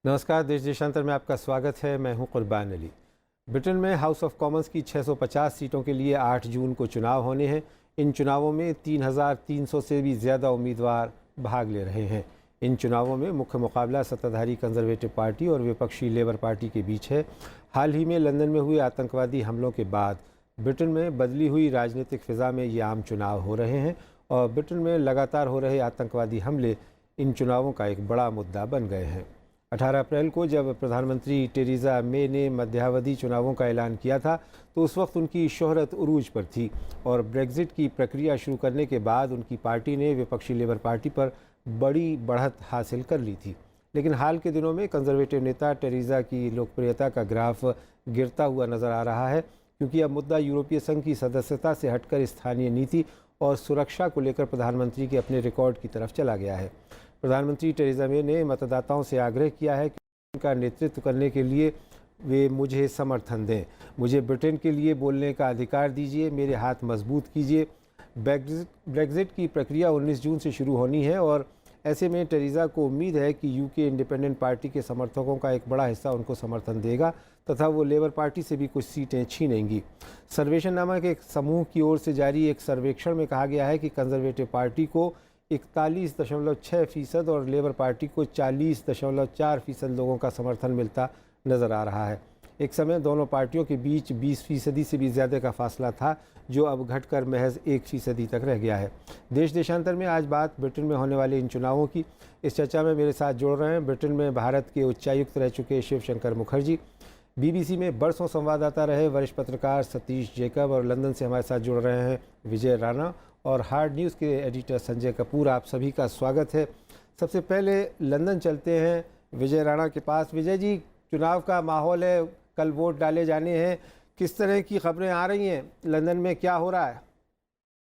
नमस्कार, देश देशांतर में आपका स्वागत है। मैं हूं कुर्बान अली। ब्रिटेन में हाउस ऑफ कॉमन्स की 650 सीटों के लिए 8 जून को चुनाव होने हैं। इन चुनावों में 3,300 से भी ज़्यादा उम्मीदवार भाग ले रहे हैं। इन चुनावों में मुख्य मुकाबला सत्ताधारी कंजर्वेटिव पार्टी और विपक्षी लेबर पार्टी के बीच है। हाल ही में लंदन में हुए आतंकवादी हमलों के बाद ब्रिटेन में बदली हुई राजनीतिक फ़िज़ा में ये आम चुनाव हो रहे हैं और ब्रिटेन में लगातार हो रहे आतंकवादी हमले इन चुनावों का एक बड़ा मुद्दा बन गए हैं। 18 अप्रैल को जब प्रधानमंत्री टेरेसा मे ने मध्यावधि चुनावों का ऐलान किया था तो उस वक्त उनकी शोहरत उरूज पर थी और ब्रेग्जिट की प्रक्रिया शुरू करने के बाद उनकी पार्टी ने विपक्षी लेबर पार्टी पर बड़ी बढ़त हासिल कर ली थी। लेकिन हाल के दिनों में कंजर्वेटिव नेता टेरेसा की लोकप्रियता का ग्राफ गिरता हुआ नज़र आ रहा है, क्योंकि अब मुद्दा यूरोपीय संघ की सदस्यता से हटकर स्थानीय नीति और सुरक्षा को लेकर प्रधानमंत्री के अपने रिकॉर्ड की तरफ चला गया है। प्रधानमंत्री टेरेसा मे ने मतदाताओं से आग्रह किया है कि उनका नेतृत्व करने के लिए वे मुझे समर्थन दें। मुझे ब्रिटेन के लिए बोलने का अधिकार दीजिए, मेरे हाथ मजबूत कीजिए। ब्रेग्जिट की प्रक्रिया 19 जून से शुरू होनी है और ऐसे में टेरेसा को उम्मीद है कि यूके इंडिपेंडेंट पार्टी के समर्थकों का एक बड़ा हिस्सा उनको समर्थन देगा तथा वो लेबर पार्टी से भी कुछ सीटें छीनेंगी। सर्वेक्षण नामक एक समूह की ओर से जारी एक सर्वेक्षण में कहा गया है कि कंजर्वेटिव पार्टी को 41.6% और लेबर पार्टी को 40.4% लोगों का समर्थन मिलता नज़र आ रहा है। एक समय दोनों पार्टियों के बीच 20% से भी ज़्यादा का फासला था, जो अब घटकर महज 1% तक रह गया है। देश देशांतर में आज बात ब्रिटेन में होने वाले इन चुनावों की। इस चर्चा में मेरे साथ जुड़ रहे हैं ब्रिटेन में भारत के उच्चायुक्त रह चुके शिवशंकर मुखर्जी, BBC में बरसों संवाददाता रहे वरिष्ठ पत्रकार सतीश जैकब और लंदन से हमारे साथ जुड़ रहे हैं विजय राणा और हार्ड न्यूज़ के एडिटर संजय कपूर। आप सभी का स्वागत है। सबसे पहले लंदन चलते हैं विजय राणा के पास। विजय जी, चुनाव का माहौल है, कल वोट डाले जाने हैं, किस तरह की खबरें आ रही हैं? लंदन में क्या हो रहा है?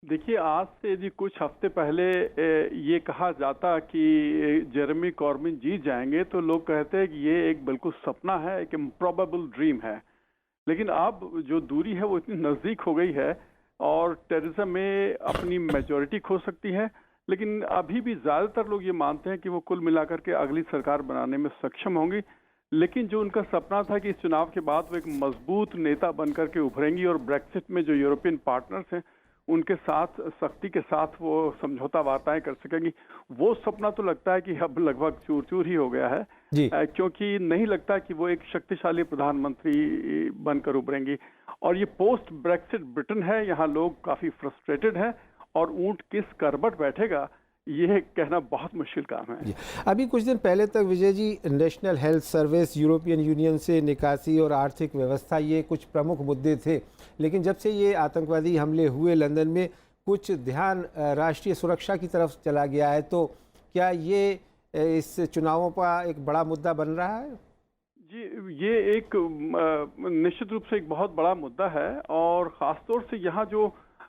देखिए, आज से जी कुछ हफ्ते पहले ये कहा जाता कि जेरेमी कॉर्बिन जीत जाएंगे तो लोग कहते हैं कि ये एक बिल्कुल सपना है, एक इम्प्रॉबेबल ड्रीम है। लेकिन अब जो दूरी है वो इतनी नज़दीक हो गई है और टेरेसा मे अपनी मेजॉरिटी खो सकती है। लेकिन अभी भी ज़्यादातर लोग ये मानते हैं कि वो कुल मिलाकर के अगली सरकार बनाने में सक्षम होंगी। लेकिन जो उनका सपना था कि इस चुनाव के बाद वो एक मजबूत नेता बनकर के उभरेंगी और ब्रेक्सिट में जो यूरोपियन पार्टनर्स हैं उनके साथ सख्ती के साथ वो समझौता वार्ताएं कर सकेंगी, वो सपना तो लगता है कि अब लगभग चूर चूर ही हो गया है जी। क्योंकि नहीं लगता कि वो एक शक्तिशाली प्रधानमंत्री बनकर उभरेंगी। और ये पोस्ट ब्रेक्सिट ब्रिटेन है, यहाँ लोग काफी फ्रस्ट्रेटेड हैं और ऊंट किस करबट बैठेगा ये कहना बहुत मुश्किल काम है। अभी कुछ दिन पहले तक Vijay ji National Health Service, European Union से निकासी और आर्थिक व्यवस्था, ये कुछ प्रमुख मुद्दे थे। लेकिन जब से ये आतंकवादी हमले हुए लंदन में, कुछ ध्यान राष्ट्रीय सुरक्षा की तरफ चला गया है। तो क्या ये इस चुनावों का एक बड़ा मुद्दा बन रहा है? जी, ये एक निश्चित रूप से एक बहुत बड़ा मुद्दा है और ख़ासतौर से यहाँ जो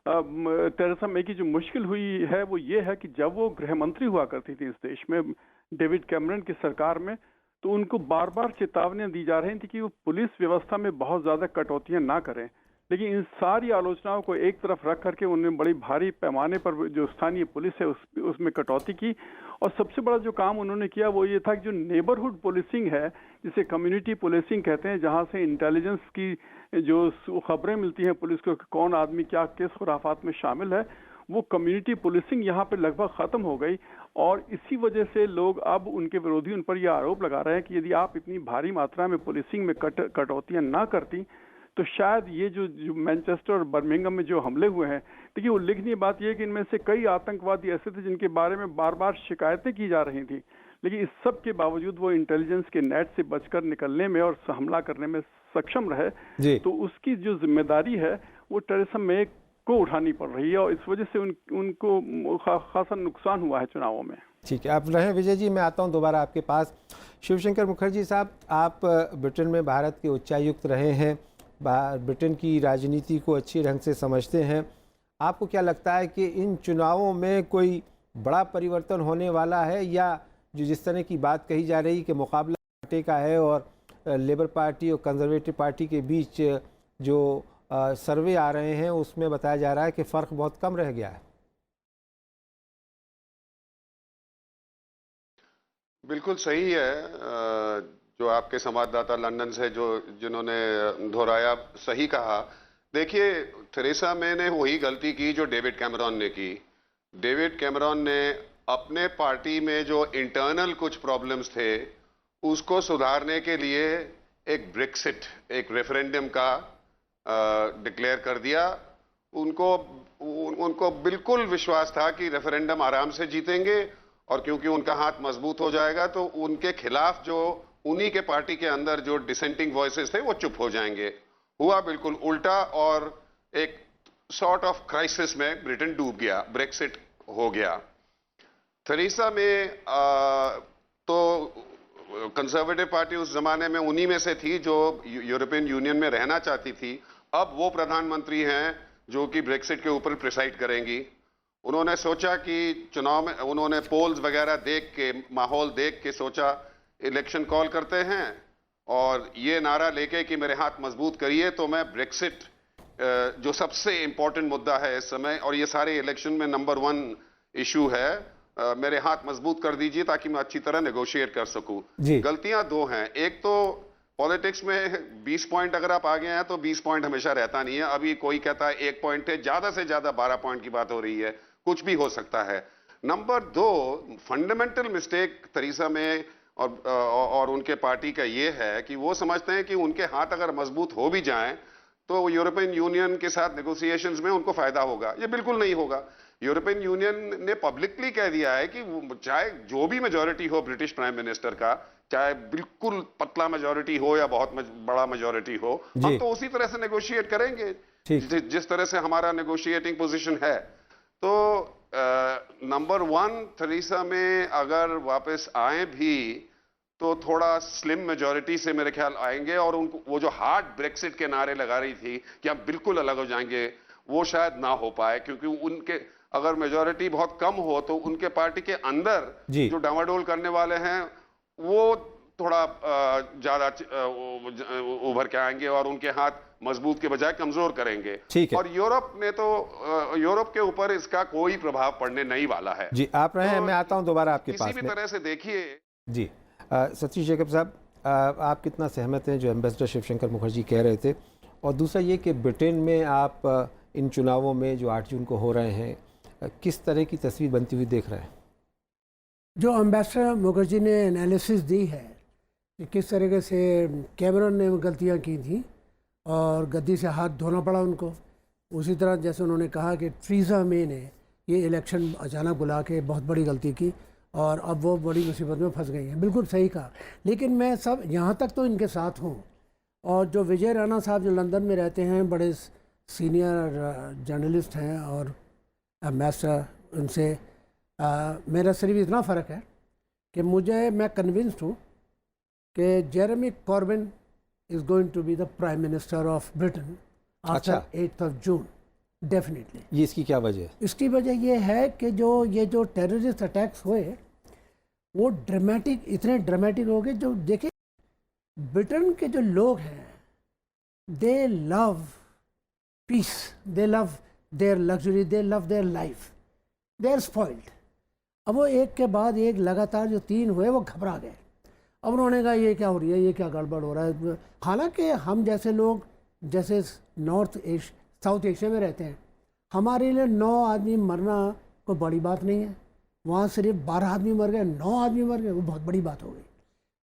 टेरेसा मे की जो मुश्किल हुई है वो ये है कि जब वो गृह मंत्री हुआ करती थी इस देश में डेविड कैमरन की सरकार में, तो उनको बार बार चेतावनियां दी जा रही थी कि वो पुलिस व्यवस्था में बहुत ज़्यादा कटौतियां ना करें। लेकिन इन सारी आलोचनाओं को एक तरफ रख करके उन्होंने बड़ी भारी पैमाने पर जो स्थानीय पुलिस है उसमें कटौती की। और सबसे बड़ा जो काम उन्होंने किया वो ये था कि जो नेबरहुड पुलिसिंग है, जिसे कम्युनिटी पुलिसिंग कहते हैं, जहाँ से इंटेलिजेंस की जो खबरें मिलती हैं पुलिस को कि कौन आदमी क्या किस खुराफात में शामिल है, वो कम्युनिटी पुलिसिंग यहाँ पे लगभग ख़त्म हो गई। और इसी वजह से लोग अब उनके विरोधी उन पर यह आरोप लगा रहे हैं कि यदि आप इतनी भारी मात्रा में पुलिसिंग में कटौतियाँ ना करती तो शायद ये जो मैनचेस्टर और बर्मिंघम में जो हमले हुए हैं, देखिए उल्लेखनीय बात यह है कि इनमें से कई आतंकवादी ऐसे थे जिनके बारे में बार बार शिकायतें की जा रही थी, लेकिन इस सब के बावजूद वो इंटेलिजेंस के नेट से बचकर निकलने में और हमला करने में सक्षम रहे। तो उसकी जो जिम्मेदारी है वो टेरेसा मे को उठानी पड़ रही है और इस वजह से उनको खासा नुकसान हुआ है चुनावों में। ठीक है, आप रहें विजय जी, मैं आता हूं दोबारा आपके पास। शिवशंकर मुखर्जी साहब, आप ब्रिटेन में भारत के उच्चायुक्त रहे हैं, ब्रिटेन की राजनीति को अच्छी ढंग से समझते हैं। आपको क्या लगता है कि इन चुनावों में कोई बड़ा परिवर्तन होने वाला है, या जो जिस तरह की बात कही जा रही कि मुकाबला पार्टी का है और लेबर पार्टी और कंजर्वेटिव पार्टी के बीच जो सर्वे आ रहे हैं उसमें बताया जा रहा है कि फ़र्क बहुत कम रह गया है? बिल्कुल सही है। जो आपके संवाददाता लंदन से जिन्होंने दोहराया, सही कहा। देखिए, थेरेसा मे ने वही गलती की जो डेविड कैमरॉन ने की। डेविड कैमरॉन ने अपने पार्टी में जो इंटरनल कुछ प्रॉब्लम्स थे उसको सुधारने के लिए एक ब्रेक्सिट, एक रेफरेंडम का डिक्लेयर कर दिया। उनको बिल्कुल विश्वास था कि रेफरेंडम आराम से जीतेंगे, और क्योंकि उनका हाथ मजबूत हो जाएगा तो उनके खिलाफ जो उन्हीं के पार्टी के अंदर जो डिसेंटिंग वॉइसेस थे वो चुप हो जाएंगे। हुआ बिल्कुल उल्टा, और एक सॉर्ट ऑफ क्राइसिस में ब्रिटेन डूब गया, ब्रेक्सिट हो गया। थेरेसा मे तो कंजर्वेटिव पार्टी उस जमाने में उन्हीं में से थी जो यूरोपियन यूनियन में रहना चाहती थी। अब वो प्रधानमंत्री हैं जो कि ब्रेक्सिट के ऊपर प्रिसाइड करेंगी। उन्होंने सोचा कि चुनाव में उन्होंने पोल्स वगैरह देख के, माहौल देख के सोचा इलेक्शन कॉल करते हैं, और ये नारा लेके कि मेरे हाथ मजबूत करिए, तो मैं ब्रेक्सिट जो सबसे इंपॉर्टेंट मुद्दा है इस समय और ये सारे इलेक्शन में नंबर 1 इशू है, मेरे हाथ मजबूत कर दीजिए ताकि मैं अच्छी तरह नेगोशिएट कर सकूं। गलतियां दो हैं। एक तो पॉलिटिक्स में 20 पॉइंट अगर आप आगे हैं तो 20 पॉइंट हमेशा रहता नहीं है। अभी कोई कहता है 1 पॉइंट है, ज्यादा से ज्यादा 12 पॉइंट की बात हो रही है, कुछ भी हो सकता है। Number 2, fundamental mistake Theresa May और उनके पार्टी का ये है कि वो समझते हैं कि उनके हाथ अगर मजबूत हो भी जाएं तो यूरोपियन यूनियन के साथ नेगोशिएशंस में उनको फायदा होगा। ये बिल्कुल नहीं होगा। यूरोपियन यूनियन ने पब्लिकली कह दिया है कि चाहे जो भी मेजॉरिटी हो ब्रिटिश प्राइम मिनिस्टर का, चाहे बिल्कुल पतला मेजॉरिटी हो या बहुत बड़ा मेजॉरिटी हो, हम तो उसी तरह से नेगोशिएट करेंगे जिस तरह से हमारा नेगोशिएटिंग पोजीशन है। तो नंबर 1, थेरेसा मे अगर वापस आए भी तो थोड़ा स्लिम मेजॉरिटी से मेरे ख्याल आएंगे, और उनको वो जो हार्ड ब्रेक्सिट के नारे लगा रही थी कि हम बिल्कुल अलग हो जाएंगे, वो शायद ना हो पाए, क्योंकि उनके अगर मेजॉरिटी बहुत कम हो तो उनके पार्टी के अंदर जो डामाडोल करने वाले हैं वो थोड़ा ज्यादा उभर के आएंगे और उनके हाथ मजबूत के बजाय कमजोर करेंगे। और यूरोप के ऊपर इसका कोई प्रभाव पड़ने नहीं वाला है। जी, आप रहे हैं, मैं आता हूं दोबारा आपके पास। किसी भी तरह से देखिए जी, सतीश जैकब साहब, आप कितना सहमत हैं जो एम्बेसडर शिवशंकर मुखर्जी कह रहे थे? और दूसरा ये कि ब्रिटेन में आप इन चुनावों में जो 8 जून को हो रहे हैं, किस तरह की तस्वीर बनती हुई देख रहे हैं? जो एम्बेसडर मुखर्जी ने एनालिसिस दी है कि किस तरीके से कैमरन ने गलतियां की थी और गद्दी से हाथ धोना पड़ा उनको, उसी तरह जैसे उन्होंने कहा कि थेरेसा मे ने ये इलेक्शन अचानक बुला के बहुत बड़ी गलती की और अब वो बड़ी मुसीबत में फंस गई हैं। बिल्कुल सही कहा। लेकिन मैं सब यहाँ तक तो इनके साथ हूँ, और जो विजय राणा साहब जो लंदन में रहते हैं, बड़े सीनियर जर्नलिस्ट हैं और एम्बेसडर, उनसे मेरा सिर्फ इतना फ़र्क है कि मैं कन्विंस्ड हूँ कि Jeremy Corbyn is going to be the prime minister of Britain after 8 June, definitely. ये इसकी क्या वजह है? इसकी वजह ये है कि ये जो टेररिस्ट अटैक्स हुए वो इतने ड्रामेटिक हो गए। जो देखिए, ब्रिटेन के जो लोग हैं, they love peace, they love their luxury, they love their life, they are spoiled. अब वो एक के बाद एक लगातार जो 3 हुए वो घबरा गए। अब उन्होंने कहा ये क्या हो रही है, ये क्या गड़बड़ हो रहा है। हालांकि हम जैसे लोग जैसे साउथ एशिया में रहते हैं, हमारे लिए 9 आदमी मरना कोई बड़ी बात नहीं है। वहाँ सिर्फ 12 आदमी मर गए, 9 आदमी मर गए, वो बहुत बड़ी बात हो गई।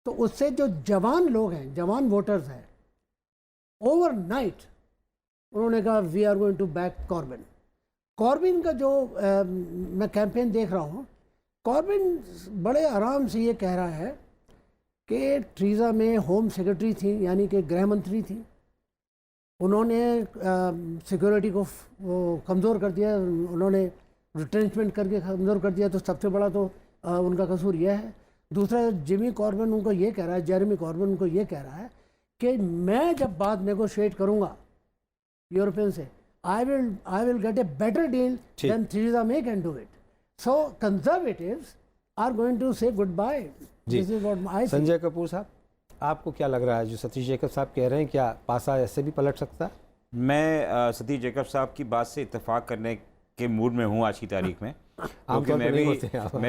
तो उससे जो जवान लोग हैं, जवान वोटर्स हैं, ओवरनाइट उन्होंने कहा we are going to back Corbyn. Corbyn का जो मैं कैंपेन देख रहा हूँ, कॉर्बिन बड़े आराम से ये कह रहा है कि थेरेसा मे होम सेक्रेटरी थी, यानी कि गृह मंत्री थी, उन्होंने सिक्योरिटी को कमज़ोर कर दिया, उन्होंने रिट्रेंचमेंट करके कमज़ोर कर दिया, तो सबसे बड़ा तो उनका कसूर यह है। दूसरा, जेरेमी कॉर्बिन उनको ये कह रहा है कि मैं जब बात नेगोशिएट करूँगा यूरोपियन से, I will get a better deal than Theresa May can do it. So Conservatives are going to say good bye. This is what I think. Sanjay Kapoor साहब, आपको क्या लग रहा है जो सतीश जैकब साहब कह रहे हैं, क्या पासा ऐसे भी पलट सकता है? मैं सतीश जैकब साहब की बात से इत्तेफाक करने के मूड में हूँ आज की तारीख में। आमतौर पर नहीं होते हैं।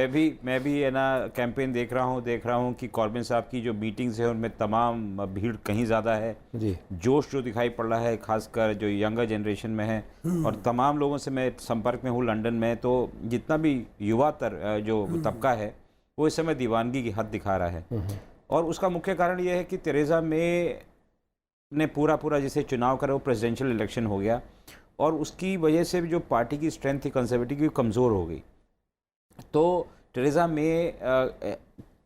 मैं भी है ना कैंपेन देख रहा हूँ कि कॉर्बिन साहब की जो मीटिंग्स है उनमें तमाम भीड़ कहीं ज़्यादा है जी। जोश जो दिखाई पड़ रहा है खासकर जो यंगर जनरेशन में है, और तमाम लोगों से मैं संपर्क में हूँ लंदन में, तो जितना भी युवा जो तबका है वो इस समय दीवानगी की हद दिखा रहा है। और उसका मुख्य कारण ये है कि तेरेसा मे ने पूरा जिसे चुनाव करा वो प्रेसिडेंशियल इलेक्शन हो गया, और उसकी वजह से भी जो पार्टी की स्ट्रेंथ थी कंजर्वेटिव की कमज़ोर हो गई। तो तेरेसा मे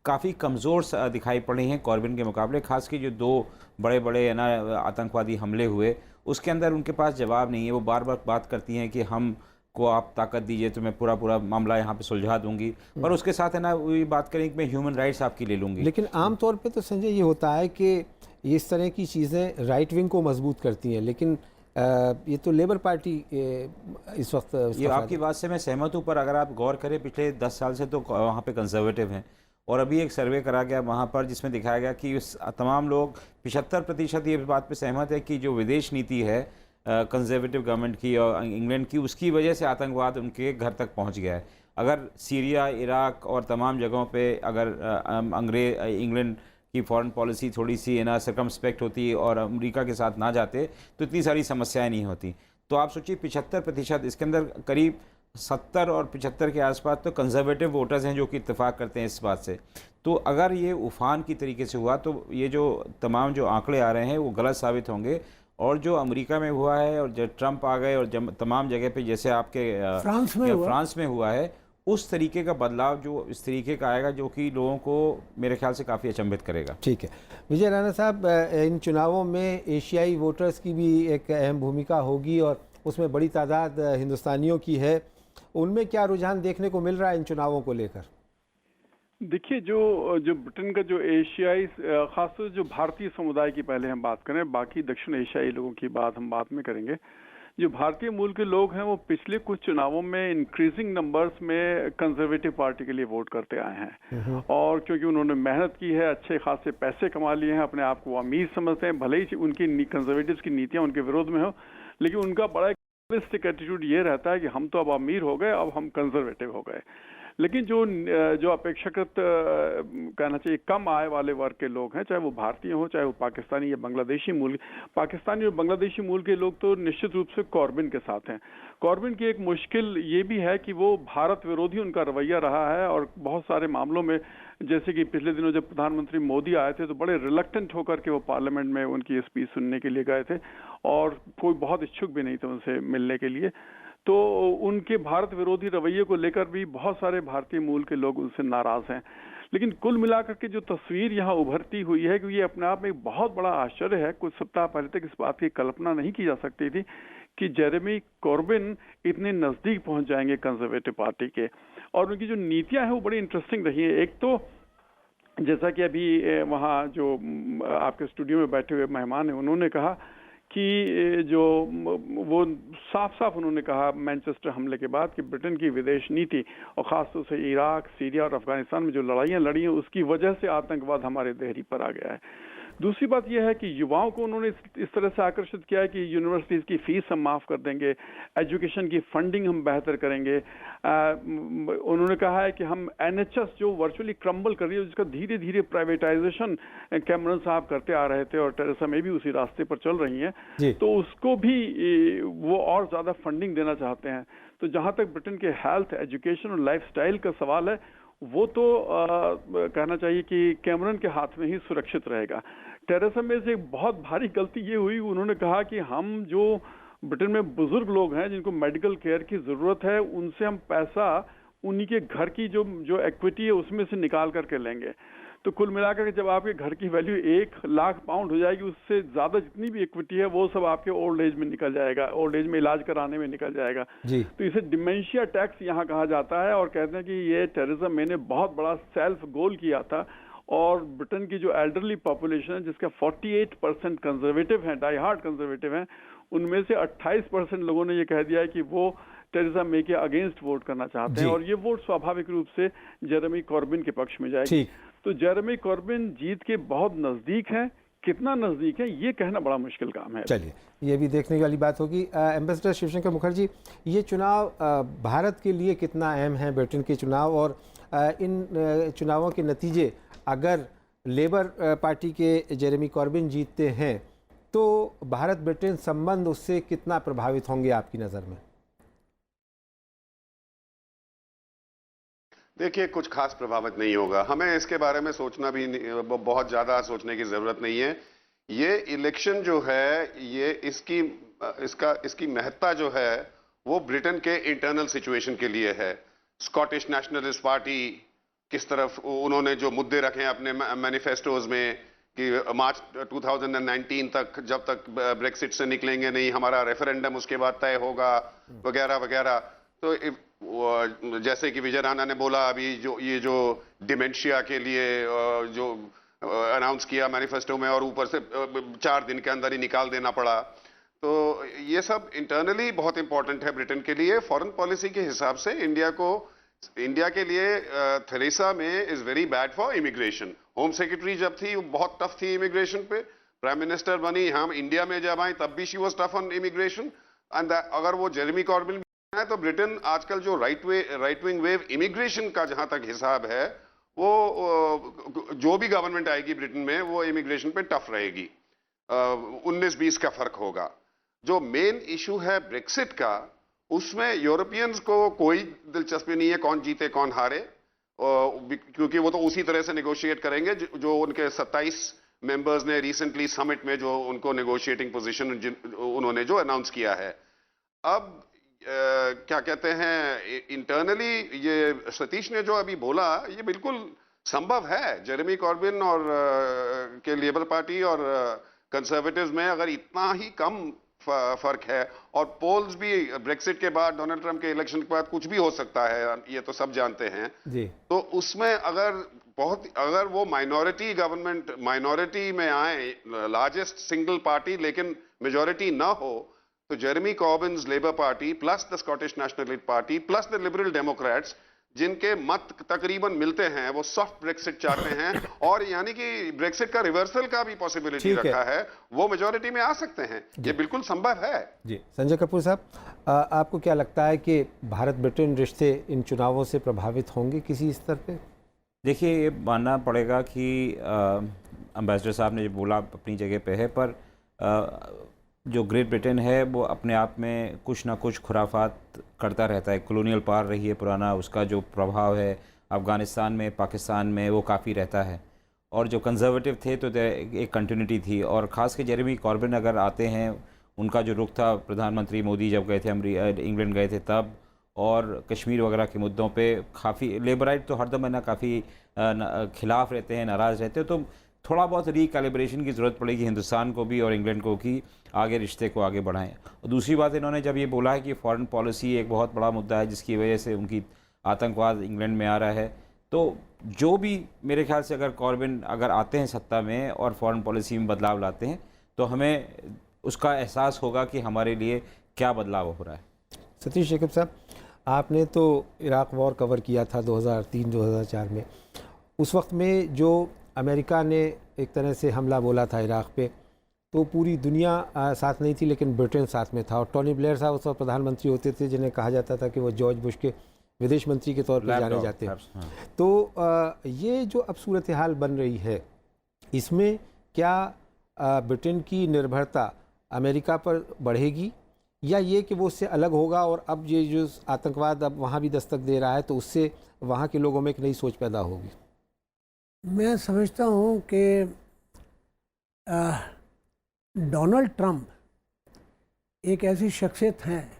काफ़ी कमज़ोर दिखाई पड़ी हैं कॉर्बिन के मुकाबले, खास की जो दो बड़े है ना आतंकवादी हमले हुए उसके अंदर उनके पास जवाब नहीं है। वो बार बार बात करती हैं कि हम को आप ताकत दीजिए तो मैं पूरा मामला यहाँ पे सुलझा दूंगी, पर उसके साथ है ना वही बात करें कि मैं ह्यूमन राइट्स आपकी ले लूँगी। लेकिन आम तौर पे तो संजय ये होता है कि इस तरह की चीज़ें राइट विंग को मजबूत करती हैं, लेकिन ये तो लेबर पार्टी इस वक्त ये आपकी बात से मैं सहमत हूँ, पर अगर आप गौर करें पिछले 10 साल से तो वहाँ पे कंजर्वेटिव हैं, और अभी एक सर्वे करा गया वहाँ पर जिसमें दिखाया गया कि तमाम लोग 75% ये बात पे सहमत है कि जो विदेश नीति है कंजर्वेटिव गवर्नमेंट की और इंग्लैंड की, उसकी वजह से आतंकवाद उनके घर तक पहुँच गया है। अगर सीरिया, इराक और तमाम जगहों पे अगर इंग्लैंड की फॉरेन पॉलिसी थोड़ी सी है ना सर्कमस्पेक्ट होती और अमेरिका के साथ ना जाते तो इतनी सारी समस्याएं नहीं होती। तो आप सोचिए 75%, इसके अंदर करीब 70 और 75 के आसपास तो कंजर्वेटिव वोटर्स हैं जो कि इत्तेफाक करते हैं इस बात से। तो अगर ये उफान की तरीके से हुआ तो ये जो तमाम जो आंकड़े आ रहे हैं वो गलत साबित होंगे, और जो अमेरिका में हुआ है और जब ट्रंप आ गए और जब तमाम जगह पे जैसे आपके फ्रांस में हुआ है उस तरीके का बदलाव जो इस तरीके का आएगा जो कि लोगों को मेरे ख्याल से काफ़ी अचंभित करेगा। ठीक है विजय राणा साहब, इन चुनावों में एशियाई वोटर्स की भी एक अहम भूमिका होगी और उसमें बड़ी तादाद हिंदुस्तानियों की है, उनमें क्या रुझान देखने को मिल रहा है इन चुनावों को लेकर? देखिए, जो ब्रिटेन का जो एशियाई खासतौर जो भारतीय समुदाय की पहले हम बात करें, बाकी दक्षिण एशियाई लोगों की बात हम बाद में करेंगे। जो भारतीय मूल के लोग हैं वो पिछले कुछ चुनावों में इंक्रीजिंग नंबर्स में कंजर्वेटिव पार्टी के लिए वोट करते आए हैं, और क्योंकि उन्होंने मेहनत की है, अच्छे खासे पैसे कमा लिए हैं, अपने आप को अमीर समझते हैं, भले ही उनकी कंजर्वेटिव्स की नीतियां उनके विरोध में हो, लेकिन उनका बड़ा एटीट्यूड ये रहता है कि हम तो अब अमीर हो गए, अब हम कंजर्वेटिव हो गए। लेकिन जो अपेक्षाकृत कहना चाहिए कम आय वाले वर्ग के लोग हैं, चाहे वो भारतीय हो चाहे वो पाकिस्तानी या बांग्लादेशी मूल, पाकिस्तानी और बांग्लादेशी मूल के लोग तो निश्चित रूप से कॉर्बिन के साथ हैं। कॉर्बिन की एक मुश्किल ये भी है कि वो भारत विरोधी उनका रवैया रहा है, और बहुत सारे मामलों में जैसे कि पिछले दिनों जब प्रधानमंत्री मोदी आए थे तो बड़े रिलक्टेंट होकर के वो पार्लियामेंट में उनकी स्पीच सुनने के लिए गए थे, और कोई बहुत इच्छुक भी नहीं थे उनसे मिलने के लिए। तो उनके भारत विरोधी रवैये को लेकर भी बहुत सारे भारतीय मूल के लोग उनसे नाराज हैं। लेकिन कुल मिलाकर के जो तस्वीर यहाँ उभरती हुई है कि ये अपने आप में एक बहुत बड़ा आश्चर्य है। कुछ सप्ताह पहले तक इस बात की कल्पना नहीं की जा सकती थी कि जेरेमी कॉर्बिन इतने नजदीक पहुंच जाएंगे कंजर्वेटिव पार्टी के, और उनकी जो नीतियां हैं वो बड़ी इंटरेस्टिंग रही है। एक तो जैसा कि अभी वहाँ जो आपके स्टूडियो में बैठे हुए मेहमान हैं उन्होंने कहा कि जो वो साफ साफ उन्होंने कहा मैनचेस्टर हमले के बाद कि ब्रिटेन की विदेश नीति और खासतौर से इराक, सीरिया और अफगानिस्तान में जो लड़ाइयाँ लड़ी हैं उसकी वजह से आतंकवाद हमारे देहरी पर आ गया है। दूसरी बात यह है कि युवाओं को उन्होंने इस तरह से आकर्षित किया है कि यूनिवर्सिटीज़ की फीस हम माफ़ कर देंगे, एजुकेशन की फंडिंग हम बेहतर करेंगे। उन्होंने कहा है कि हम NHS जो वर्चुअली क्रम्बल कर रही है जिसका धीरे धीरे प्राइवेटाइजेशन कैमरन साहब करते आ रहे थे और टेरेसा मे भी उसी रास्ते पर चल रही हैं, तो उसको भी वो और ज़्यादा फंडिंग देना चाहते हैं। तो जहाँ तक ब्रिटेन के हेल्थ, एजुकेशन और लाइफस्टाइल का सवाल है वो तो कहना चाहिए कि कैमरन के हाथ में ही सुरक्षित रहेगा। टेरेसा मे से एक बहुत भारी गलती ये हुई, उन्होंने कहा कि हम जो ब्रिटेन में बुजुर्ग लोग हैं जिनको मेडिकल केयर की ज़रूरत है उनसे हम पैसा उन्हीं के घर की जो इक्विटी है उसमें से निकाल करके लेंगे। तो कुल मिलाकर के जब आपके घर की वैल्यू 1 लाख पाउंड हो जाएगी, उससे ज़्यादा जितनी भी इक्विटी है वो सब आपके ओल्ड एज में निकल जाएगा, ओल्ड एज में इलाज कराने में निकल जाएगा। तो इसे डिमेंशिया टैक्स यहाँ कहा जाता है, और कहते हैं कि ये टेरेसा मे ने बहुत बड़ा सेल्फ गोल किया था, और ब्रिटेन की जो एल्डरली पॉपुलेशन है जिसका 48% कंजर्वेटिव हैं, डाई हार्ड कंजर्वेटिव हैं, उनमें से 28% लोगों ने ये कह दिया है कि वो टेरेसा मे के अगेंस्ट वोट करना चाहते हैं, और ये वोट स्वाभाविक रूप से जेरेमी कॉर्बिन के पक्ष में जाएगी। तो जेरेमी कॉर्बिन जीत के बहुत नजदीक हैं, कितना नजदीक है ये कहना बड़ा मुश्किल काम है। चलिए, ये भी देखने वाली बात होगी। एम्बेसडर शिवशंकर मुखर्जी, ये चुनाव भारत के लिए कितना अहम है, ब्रिटेन के चुनाव, और इन चुनावों के नतीजे अगर लेबर पार्टी के जेरेमी कॉर्बिन जीतते हैं तो भारत ब्रिटेन संबंध उससे कितना प्रभावित होंगे आपकी नज़र में? देखिए, कुछ खास प्रभावित नहीं होगा। हमें इसके बारे में सोचना भी बहुत ज़्यादा सोचने की ज़रूरत नहीं है। ये इलेक्शन जो है, ये इसकी महत्ता जो है वो ब्रिटेन के इंटरनल सिचुएशन के लिए है। स्कॉटिश नेशनलिस्ट पार्टी किस तरफ उन्होंने जो मुद्दे रखे हैं अपने मैनिफेस्टोज में कि मार्च 2019 तक, जब तक ब्रेक्सिट से निकलेंगे नहीं, हमारा रेफरेंडम उसके बाद तय होगा, वगैरह वगैरह। तो जैसे कि विजय राणा ने बोला, अभी जो डिमेंशिया के लिए जो अनाउंस किया मैनिफेस्टो में, और ऊपर से 4 दिन के अंदर ही निकाल देना पड़ा, तो ये सब इंटरनली बहुत इंपॉर्टेंट है ब्रिटेन के लिए। फॉरेन पॉलिसी के हिसाब से इंडिया के लिए Theresa May is very bad for immigration. Home secretary जब थी वो बहुत टफ थी इमिग्रेशन पे। प्राइम मिनिस्टर बनी, हम इंडिया में जब आए तब भी she was tough on immigration. And अगर वो जेरेमी कॉर्बिन है तो ब्रिटेन आजकल जो राइट विंग वेव इमिग्रेशन का जहां तक हिसाब है, वो जो भी गवर्नमेंट आएगी ब्रिटेन में वो इमिग्रेशन पे टफ रहेगी। 19-20 का फर्क होगा। जो मेन इशू है ब्रेक्सिट का, उसमें यूरोपियंस को कोई दिलचस्पी नहीं है कौन जीते कौन हारे, क्योंकि वो तो उसी तरह से नेगोशिएट करेंगे जो उनके 27 मेंबर्स ने रिसेंटली समिट में जो उनको नेगोशिएटिंग पोजीशन उन्होंने जो अनाउंस किया है। अब क्या कहते हैं, इंटरनली ये सतीश ने जो अभी बोला, ये बिल्कुल संभव है। जेरेमी कॉर्बिन और के लेबर पार्टी और कंजर्वेटिव्स में अगर इतना ही कम फर्क है, और पोल्स भी ब्रेक्सिट के बाद, डोनाल्ड ट्रंप के इलेक्शन के बाद कुछ भी हो सकता है, ये तो सब जानते हैं जी। तो उसमें अगर वो माइनॉरिटी गवर्नमेंट, माइनॉरिटी में आए, लार्जेस्ट सिंगल पार्टी लेकिन मेजॉरिटी ना हो, तो Jeremy Corbyn's Labour Party plus the Scottish Nationalist Party plus the Liberal Democrats, जिनके मत तकरीबन मिलते हैं, वो सॉफ्ट ब्रेक्सिट चाहते हैं, और यानी कि ब्रेक्सिट का रिवर्सल का भी पॉसिबिलिटी रखा है, वो मेजॉरिटी में आ सकते हैं। ये बिल्कुल संभव है जी। संजय कपूर साहब, आपको क्या लगता है कि भारत ब्रिटेन रिश्ते इन चुनावों से प्रभावित होंगे किसी स्तर पे? देखिए, ये मानना पड़ेगा कि अम्बेसडर साहब ने जो बोला अपनी जगह पे है, पर जो ग्रेट ब्रिटेन है वो अपने आप में कुछ ना कुछ खुराफात करता रहता है। कॉलोनियल पावर रही है पुराना, उसका जो प्रभाव है अफ़गानिस्तान में, पाकिस्तान में, वो काफ़ी रहता है। और जो कंजर्वेटिव थे तो एक कंटिन्यूटी थी, और ख़ास के जेरेमी कॉर्बिन अगर आते हैं, उनका जो रुख था, प्रधानमंत्री मोदी जब गए थे इंग्लैंड गए थे तब, और कश्मीर वगैरह के मुद्दों पे काफ़ी लेबराइट तो हरदम है ना, काफ़ी खिलाफ़ रहते हैं, नाराज़ रहते हैं। तो थोड़ा बहुत रिकैलिब्रेशन की ज़रूरत पड़ेगी हिंदुस्तान को भी और इंग्लैंड को, कि आगे रिश्ते को आगे बढ़ाएं। और दूसरी बात, इन्होंने जब ये बोला है कि फॉरेन पॉलिसी एक बहुत बड़ा मुद्दा है जिसकी वजह से उनकी आतंकवाद इंग्लैंड में आ रहा है, तो जो भी मेरे ख्याल से अगर कॉर्बिन अगर आते हैं सत्ता में और फॉरेन पॉलिसी में बदलाव लाते हैं, तो हमें उसका एहसास होगा कि हमारे लिए क्या बदलाव हो रहा है। सतीश शेखर साहब, आपने तो इराक वॉर कवर किया था 2003-2004 में। उस वक्त में जो अमेरिका ने एक तरह से हमला बोला था इराक पे, तो पूरी दुनिया साथ नहीं थी, लेकिन ब्रिटेन साथ में था। और टोनी ब्लेयर साहब उस वक्त प्रधानमंत्री होते थे, जिन्हें कहा जाता था कि वो जॉर्ज बुश के विदेश मंत्री के तौर पर जाने जाते हैं। तो ये जो अब सूरत हाल बन रही है, इसमें क्या ब्रिटेन की निर्भरता अमेरिका पर बढ़ेगी, या ये कि वो उससे अलग होगा, और अब ये जो आतंकवाद अब वहाँ भी दस्तक दे रहा है, तो उससे वहाँ के लोगों में एक नई सोच पैदा होगी? मैं समझता हूँ कि डोनाल्ड ट्रंप एक ऐसी शख्सियत हैं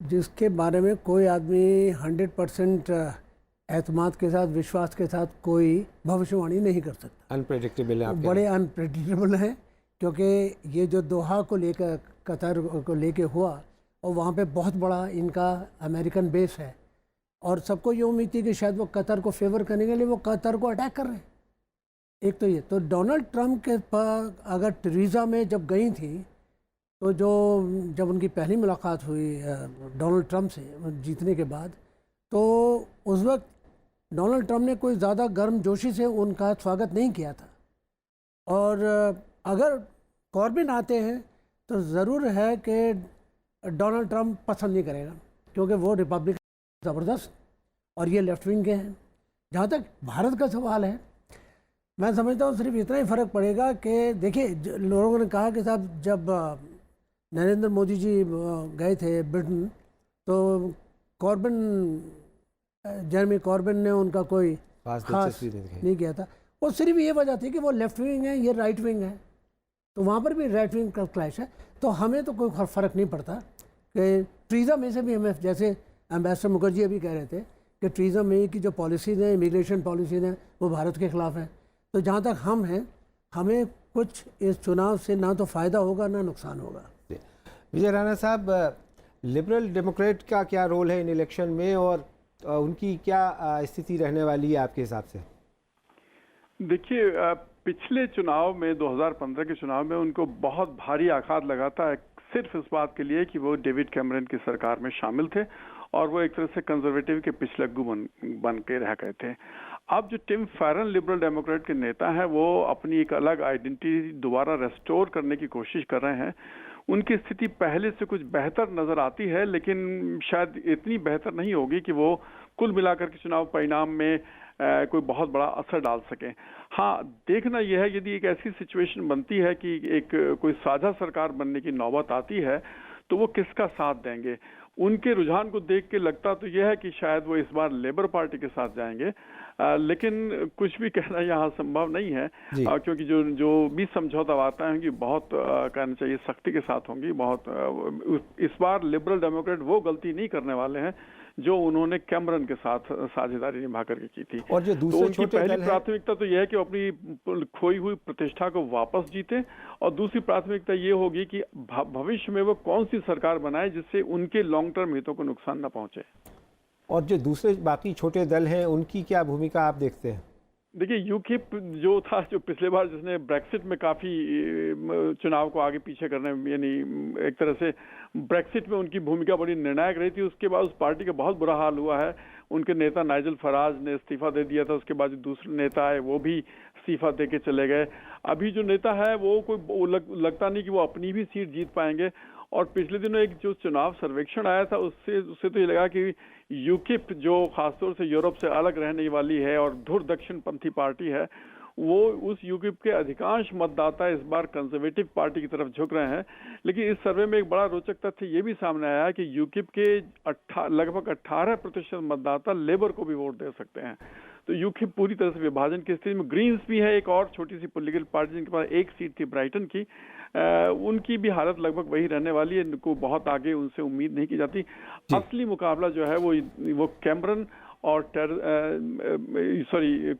जिसके बारे में कोई आदमी 100% एतमाद के साथ, विश्वास के साथ कोई भविष्यवाणी नहीं कर सकता। अनप्रेडिक्टेबल है, बड़े अनप्रेडिक्टेबल हैं, क्योंकि ये जो दोहा को लेकर, कतर को लेके हुआ, और वहाँ पे बहुत बड़ा इनका अमेरिकन बेस है, और सबको ये उम्मीद थी कि शायद वो कतर को फेवर करने के लिए वो कतर को अटैक कर रहे हैं। एक तो ये, तो डोनाल्ड ट्रंप के पास अगर टेरेसा में जब गई थी, तो जब उनकी पहली मुलाकात हुई डोनाल्ड ट्रंप से जीतने के बाद, तो उस वक्त डोनाल्ड ट्रंप ने कोई ज़्यादा गर्मजोशी से उनका स्वागत नहीं किया था। और अगर कॉर्बिन आते हैं तो ज़रूर है कि डोनाल्ड ट्रंप पसंद नहीं करेगा, क्योंकि वो रिपब्लिकन ज़बरदस्त और ये लेफ्ट विंग के हैं। जहाँ तक भारत का सवाल है, मैं समझता हूँ सिर्फ इतना ही फ़र्क पड़ेगा कि देखिए, लोगों ने कहा कि साहब जब नरेंद्र मोदी जी गए थे ब्रिटेन तो जेरेमी कॉर्बिन ने उनका कोई खास नहीं किया था। वो सिर्फ ये वजह थी कि वो लेफ्ट विंग है, ये राइट विंग है, तो वहाँ पर भी राइट विंग का क्लैश है। तो हमें तो कोई फ़र्क नहीं पड़ता कि ट्रीज़ा मे से भी हमें, जैसे एम्बेसडर मुखर्जी अभी कह रहे थे कि ट्रीज़ा मे की जो पॉलिसीज़ हैं, इमिग्रेशन पॉलिसीज़ हैं, वो भारत के ख़िलाफ़ हैं। तो जहाँ तक हम हैं, हमें कुछ इस चुनाव से ना तो फ़ायदा होगा ना नुकसान होगा। विजय राणा साहब, लिबरल डेमोक्रेट का क्या रोल है इन इलेक्शन में और उनकी क्या स्थिति रहने वाली है आपके हिसाब से? देखिए, पिछले चुनाव में 2015 के चुनाव में उनको बहुत भारी आघात लगा था, सिर्फ इस बात के लिए कि वो डेविड कैमरन की सरकार में शामिल थे और वो एक तरह से कंजर्वेटिव के पिछलग्गू बन के रह गए थे। अब जो टिम फैरन लिबरल डेमोक्रेट के नेता हैं, वो अपनी एक अलग आइडेंटिटी दोबारा रेस्टोर करने की कोशिश कर रहे हैं। उनकी स्थिति पहले से कुछ बेहतर नजर आती है, लेकिन शायद इतनी बेहतर नहीं होगी कि वो कुल मिलाकर के चुनाव परिणाम में कोई बहुत बड़ा असर डाल सके। हाँ, देखना यह है, यदि एक ऐसी सिचुएशन बनती है कि एक कोई साझा सरकार बनने की नौबत आती है, तो वो किसका साथ देंगे। उनके रुझान को देख के लगता तो यह है कि शायद वो इस बार लेबर पार्टी के साथ जाएंगे, लेकिन कुछ भी कहना यहाँ संभव नहीं है, क्योंकि जो भी समझौता वार्ताएं होंगी बहुत कहना चाहिए सख्ती के साथ होंगी। बहुत इस बार लिबरल डेमोक्रेट वो गलती नहीं करने वाले हैं जो उन्होंने कैमरन के साथ साझेदारी निभा करके की थी। और जो दूसरे तो उनकी पहली प्राथमिकता तो यह है कि वो अपनी खोई हुई प्रतिष्ठा को वापस जीते, और दूसरी प्राथमिकता ये होगी कि भविष्य में वो कौन सी सरकार बनाए जिससे उनके लॉन्ग टर्म हितों को नुकसान न पहुंचे। और जो दूसरे बाकी छोटे दल हैं, उनकी क्या भूमिका आप देखते हैं? देखिए, यूकिप जो था, जो पिछले बार जिसने ब्रेक्सिट में काफी चुनाव को आगे पीछे करने, यानी एक तरह से ब्रेक्सिट में उनकी भूमिका बड़ी निर्णायक रही थी। उसके बाद उस पार्टी का बहुत बुरा हाल हुआ है। उनके नेता नाइजल फराज ने इस्तीफा दे दिया था, उसके बाद जो दूसरे नेता आए वो भी इस्तीफा दे के चले गए। अभी जो नेता है वो लगता नहीं कि वो अपनी भी सीट जीत पाएंगे। और पिछले दिनों एक जो चुनाव सर्वेक्षण आया था उससे तो ये लगा कि यूकिप, जो खासतौर से यूरोप से अलग रहने वाली है और धुर दक्षिणपंथी पार्टी है, वो उस यूकिप के अधिकांश मतदाता इस बार कंजर्वेटिव पार्टी की तरफ झुक रहे हैं। लेकिन इस सर्वे में एक बड़ा रोचक तथ्य ये भी सामने आया कि यूकिप के लगभग 18% मतदाता लेबर को भी वोट दे सकते हैं। तो यूकिप पूरी तरह से विभाजन की स्थिति में। ग्रीन्स भी है, एक और छोटी सी पॉलिटिकल पार्टी जिनके पास एक सीट थी ब्राइटन की, उनकी भी हालत लगभग वही रहने वाली है। इनको बहुत आगे उनसे उम्मीद नहीं की जाती। असली मुकाबला जो है वो कैमरन और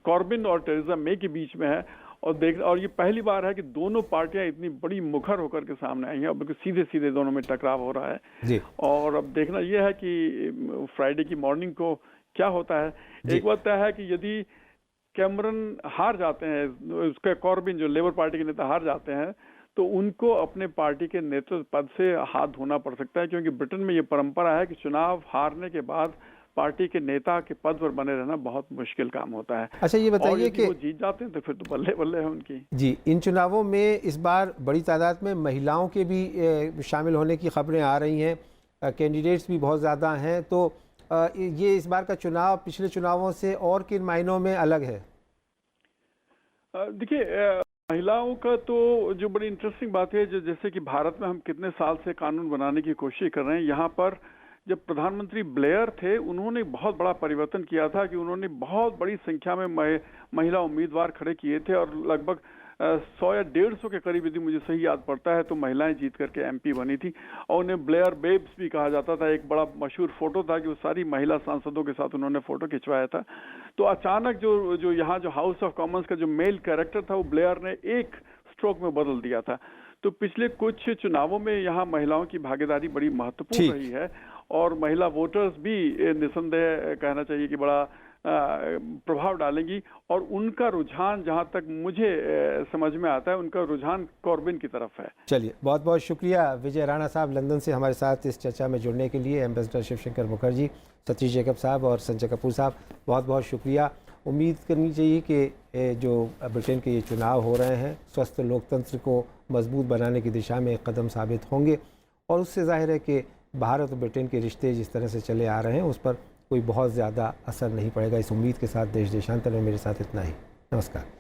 कॉर्बिन और टेरेसा मे के बीच में है। और ये पहली बार है कि दोनों पार्टियां इतनी बड़ी मुखर होकर के सामने आई हैं। अब सीधे सीधे दोनों में टकराव हो रहा है जी। और अब देखना यह है कि फ्राइडे की मॉर्निंग को क्या होता है। एक बात तय है कि यदि कैमरन हार जाते हैं, उसका कॉर्बिन जो लेबर पार्टी के नेता हार जाते हैं, तो उनको अपने पार्टी के नेतृत्व पद से हाथ धोना पड़ सकता है, क्योंकि ब्रिटेन में ये परंपरा है कि चुनाव हारने के बाद पार्टी के नेता के पद पर बने रहना बहुत मुश्किल काम होता है। अच्छा, ये बताइए कि वो जीत जाते हैं तो फिर तो बल्ले बल्ले है उनकी। जी, इन चुनावों में इस बार बड़ी तादाद में महिलाओं के भी शामिल होने की खबरें आ रही हैं, कैंडिडेट्स भी बहुत ज़्यादा हैं, तो ये इस बार का चुनाव पिछले चुनावों से और किन मायनों में अलग है? देखिए, महिलाओं का तो जो बड़ी इंटरेस्टिंग बात है, जैसे कि भारत में हम कितने साल से कानून बनाने की कोशिश कर रहे हैं। यहाँ पर जब प्रधानमंत्री ब्लेयर थे, उन्होंने बहुत बड़ा परिवर्तन किया था कि उन्होंने बहुत बड़ी संख्या में महिला उम्मीदवार खड़े किए थे, और लगभग 100 या 150 के करीब, यदि मुझे सही याद पड़ता है, तो महिलाएं जीत करके एमपी बनी थी। और उन्हें ब्लेयर बेब्स भी कहा जाता था। एक बड़ा मशहूर फोटो था कि वो सारी महिला सांसदों के साथ उन्होंने फोटो खिंचवाया था। तो अचानक जो यहाँ जो हाउस ऑफ कॉमन्स का जो मेल कैरेक्टर था, वो ब्लेयर ने एक स्ट्रोक में बदल दिया था। तो पिछले कुछ चुनावों में यहाँ महिलाओं की भागीदारी बड़ी महत्वपूर्ण रही है, और महिला वोटर्स भी निसंदेह कहना चाहिए कि बड़ा प्रभाव डालेंगी। और उनका रुझान, जहां तक मुझे समझ में आता है, उनका रुझान कॉर्बिन की तरफ है। चलिए, बहुत बहुत शुक्रिया विजय राणा साहब लंदन से हमारे साथ इस चर्चा में जुड़ने के लिए। एम्बेसडर शिवशंकर मुखर्जी, सतीश जैकब साहब और संजय कपूर साहब, बहुत बहुत शुक्रिया। उम्मीद करनी चाहिए कि जो ब्रिटेन के ये चुनाव हो रहे हैं स्वस्थ लोकतंत्र को मजबूत बनाने की दिशा में एक कदम साबित होंगे, और उससे जाहिर है कि भारत और ब्रिटेन के रिश्ते जिस तरह से चले आ रहे हैं उस पर कोई बहुत ज़्यादा असर नहीं पड़ेगा। इस उम्मीद के साथ देश देशांतर में मेरे साथ इतना ही। नमस्कार।